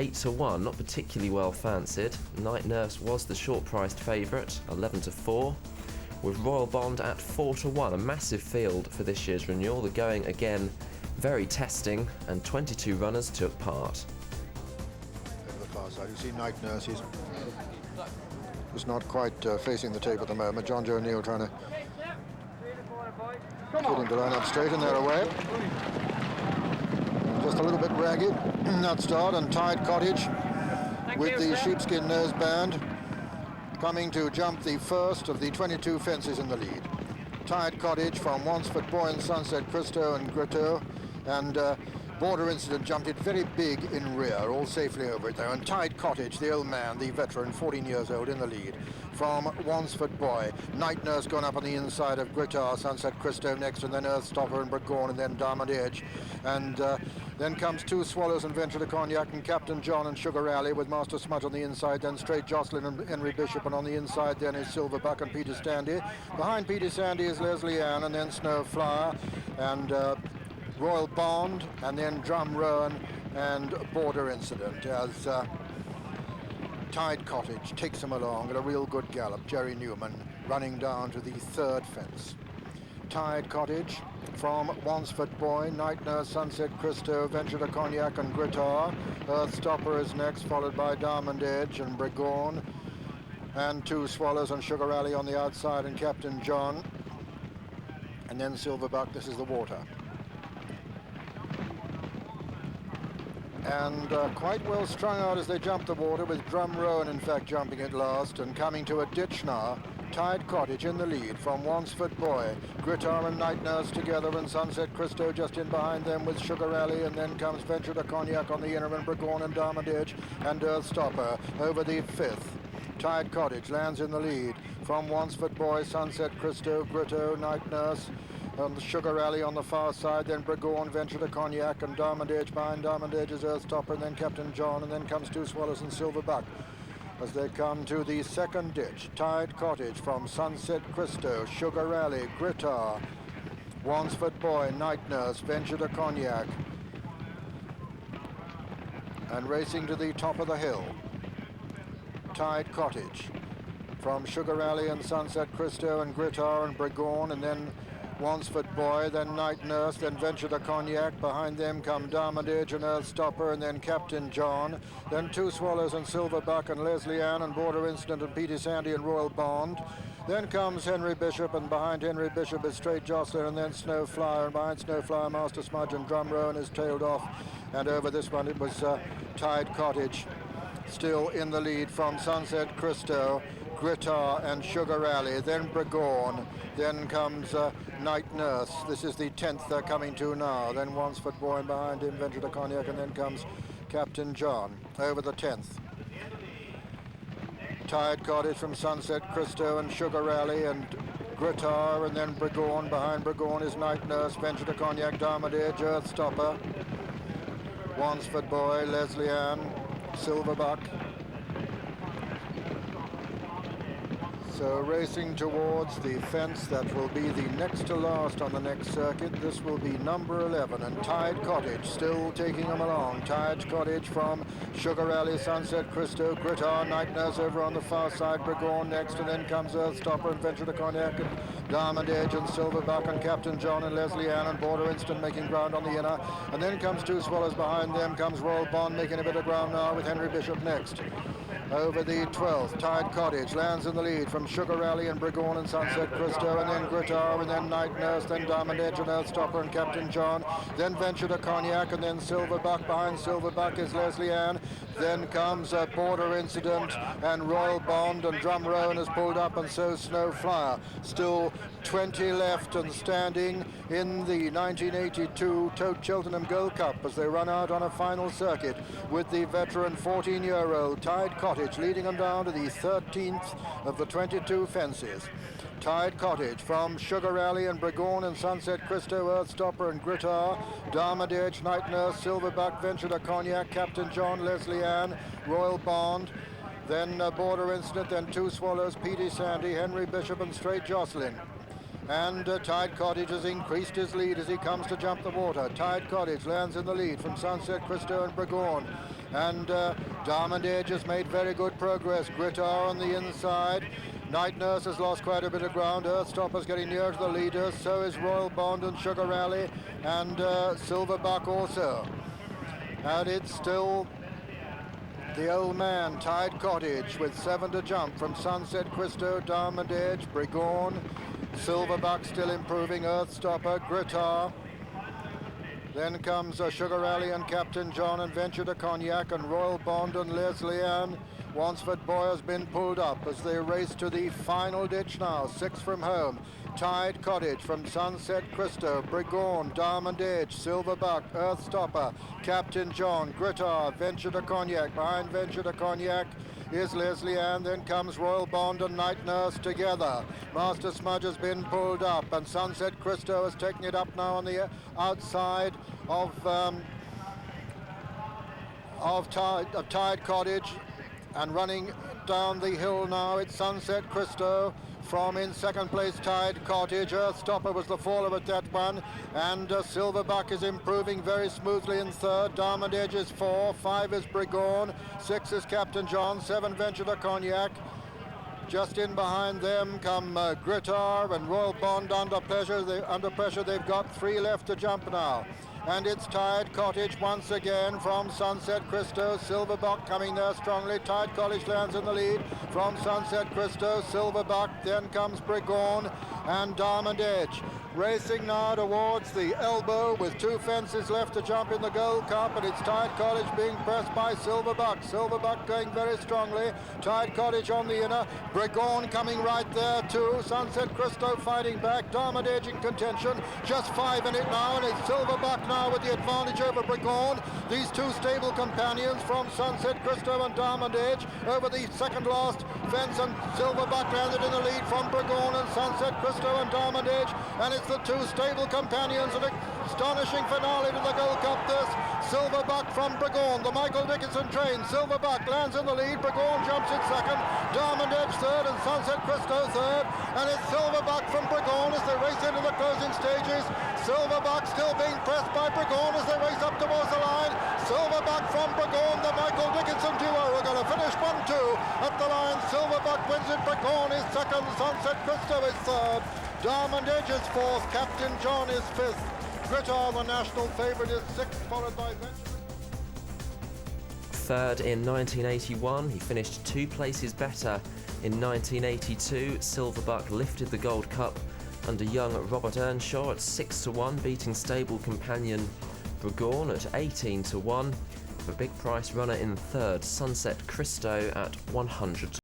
8-1, not particularly well fancied. Night Nurse was the short-priced favourite, 11-4, with Royal Bond at 4-1, a massive field for this year's renewal. The going again very testing, and 22 runners took part. Over the far side, you see Night Nurse. He's not quite facing the tape at the moment. John Joe Neal trying to get him to line up straight, and they're away. Just a little bit ragged that start, and Tide Cottage with the sheepskin noseband coming to jump the first of the 22 fences in the lead. Tide Cottage from Wansford Boy and Sunset Christo and Grito, and Border Incident jumped it very big in rear, all safely over it though. And Tide Cottage, the old man, the veteran, 14 years old, in the lead. From Wansford Boy, Night Nurse gone up on the inside of Gritar, Sunset Christo next, and then Earthstopper and Bragorn, and then Diamond Edge. And then comes Two Swallows and Venture to Cognac, and Captain John and Sugar Rally with Master Smudge on the inside, then straight Jocelyn and Henry Bishop, and on the inside then is Silverbuck and Peter Standy. Behind Peter Standy is Leslie Ann, and then Snow Flower, and Royal Bond, and then Drum Rowan and Border Incident, as Tide Cottage takes them along at a real good gallop. Jerry Newman running down to the third fence. Tide Cottage from Wansford Boy, Night Nurse, Sunset Christo, Venture to Cognac and Gritar. Earthstopper is next, followed by Diamond Edge and Bragorn, and Two Swallows and Sugar Rally on the outside, and Captain John, and then Silverbuck. This is the water. And quite well strung out as they jump the water, with Drum Rowan in fact jumping at last, and coming to a ditch now. Tide Cottage in the lead from Wansford Boy, Gritar and Night Nurse together, and Sunset Christo just in behind them with Sugar Rally, and then comes Venture to Cognac on the inner, and Bragorn and Diamond Edge and Earthstopper over the fifth. Tide Cottage lands in the lead from Wansford Boy, Sunset Christo, Grito, Night Nurse, and the Sugar Rally on the far side, then Bragorn, Venture to Cognac, and Diamond Edge. Behind Diamond Edge is Earthstopper, and then Captain John, and then comes Two Swallows and Silverbuck as they come to the second ditch. Tide Cottage from Sunset Christo, Sugar Rally, Gritar, Wansford Boy, Night Nurse, Venture to Cognac, and racing to the top of the hill. Tide Cottage from Sugar Rally and Sunset Christo and Gritar and Bragorn, and then Wansford Boy, then Night Nurse, then Venture to Cognac. Behind them come Diamond Edge and Earthstopper, and then Captain John, then Two Swallows and Silverbuck and Leslie Ann and Border Incident and Peter Sandy and Royal Bond. Then comes Henry Bishop, and behind Henry Bishop is Straight Jocelyn, and then Snowflower, and behind Snowflower Master Smudge, and Drum Rowan is tailed off. And over this one it was Tide Cottage still in the lead from Sunset Christo, Gritar and Sugar Rally, then Bragorn, then comes Night Nurse. This is the 10th they're coming to now. Then Wansford Boy, and behind him Venture to Cognac, and then comes Captain John over the 10th. Tide Cottage from Sunset Christo and Sugar Rally and Gritar, and then Bragorn. Behind Bragorn is Night Nurse, Venture to Cognac, Diamond Edge, Earthstopper, Wansford Boy, Leslie Ann, Silverbuck. So racing towards the fence that will be the next to last on the next circuit. This will be number 11, and Tide Cottage still taking them along. Tide Cottage from Sugar Rally, Sunset Christo, Gritar, Night Nurse over on the far side, Bragorn next, and then comes Earthstopper and Venture to Cognac, and Diamond Edge and Silverbuck and Captain John and Leslie Ann and Border Instant making ground on the inner, and then comes Two Swallows. Behind them comes Royal Bond making a bit of ground now with Henry Bishop next. Over the 12th, Tide Cottage lands in the lead from Sugar Rally and Bragorn and Sunset Christo, and then Gritar, and then Night Nurse, then Diamond Edge and Earthstopper and Captain John, then Venture to Cognac, and then Silverbuck. Behind Silverbuck is Leslie Ann. Then comes a Border Incident and Royal Bond, and Drum Rowan has pulled up, and so Snowflower. Still 20 left and standing in the 1982 Tote Cheltenham Gold Cup as they run out on a final circuit with the veteran 14-year-old Tide Cottage leading them down to the 13th of the 22 fences. Tide Cottage from Sugar Rally and Bragorn and Sunset Christo, Earthstopper and Gritar, Diamond Edge, Night Nurse, Silverbuck, Venture to Cognac, Captain John, Leslie Ann, Royal Bond, then Border Incident, then Two Swallows, Petey Sandy, Henry Bishop and Straight Jocelyn. And Tide Cottage has increased his lead as he comes to jump the water. Tide Cottage lands in the lead from Sunset Christo and Bragorn. And Diamond Edge has made very good progress. Grittar on the inside. Night Nurse has lost quite a bit of ground. Earthstopper's getting near to the leaders. So is Royal Bond and Sugar Rally, and Silverbuck also. And it's still the old man, Tide Cottage, with 7 to jump from Sunset Christo, Diamond Edge, Brigorn, Silverbuck still improving, Earthstopper, Grittar. Then comes Sugar Rally and Captain John and Venture to Cognac, and Royal Bond and Leslie Ann. Wansford Boy has been pulled up as they race to the final ditch now. 6 from home. Tide Cottage from Sunset Christo, Brigorn, Diamond Edge, Silverbuck, Earthstopper, Captain John, Grittar, Venture to Cognac. Behind Venture to Cognac is Leslie Ann. Then comes Royal Bond and Night Nurse together. Master Smudge has been pulled up, and Sunset Christo has taken it up now on the outside of Tide Cottage, and running down the hill now it's Sunset Christo. From in second place Tide Cottage. Earthstopper was the faller at that one, and Silverbuck is improving very smoothly in third. Diamond Edge is 4, 5 is Brigorn, 6 is Captain John, 7 Venture to Cognac. Just in behind them come Grittar and Royal Bond under pressure. They've got 3 left to jump now. And it's Tide Cottage once again from Sunset Christo. Silverbuck coming there strongly. Tide Cottage lands in the lead from Sunset Christo. Silverbuck, then comes Brigorn and Diamond Edge. Racing now towards the elbow with 2 fences left to jump in the Gold Cup, and it's Tide Cottage being pressed by Silverbuck. Silverbuck going very strongly. Tide Cottage on the inner. Brigorn coming right there too. Sunset Christo fighting back. Diamond Edge in contention. Just 5 in it now, and it's Silverbuck now with the advantage over Brigorn. These 2 stable companions from Sunset Christo and Diamond Edge over the second last fence, and Silverbuck landed in the lead from Brigorn and Sunset Christo and Diamond Edge, and it's the 2 stable companions. An astonishing finale to the Gold Cup this. Silverbuck from Brigorn, the Michael Dickinson train. Silverbuck lands in the lead. Brigorn jumps in second. Diamond Edge third, and Sunset Christo third. And it's Silverbuck from Brigorn as they race into the closing stages. Silverbuck still being pressed by Brigorn as they race up towards the line. Silverbuck from Brigorn, the Michael Dickinson duo are going to finish 1-2 at the line. Silverbuck wins it. Brigorn is second. Sunset Christo is third. Diamond Edge is 4th. Captain John is 5th. Grittar, the national favourite, is 6th, followed by Venture. Third in 1981, he finished 2 places better. In 1982, Silverbuck lifted the Gold Cup under young Robert Earnshaw at 6 to 1, beating stable companion Brigorn at 18 to 1. The big price runner in third, Sunset Christo, at 100 to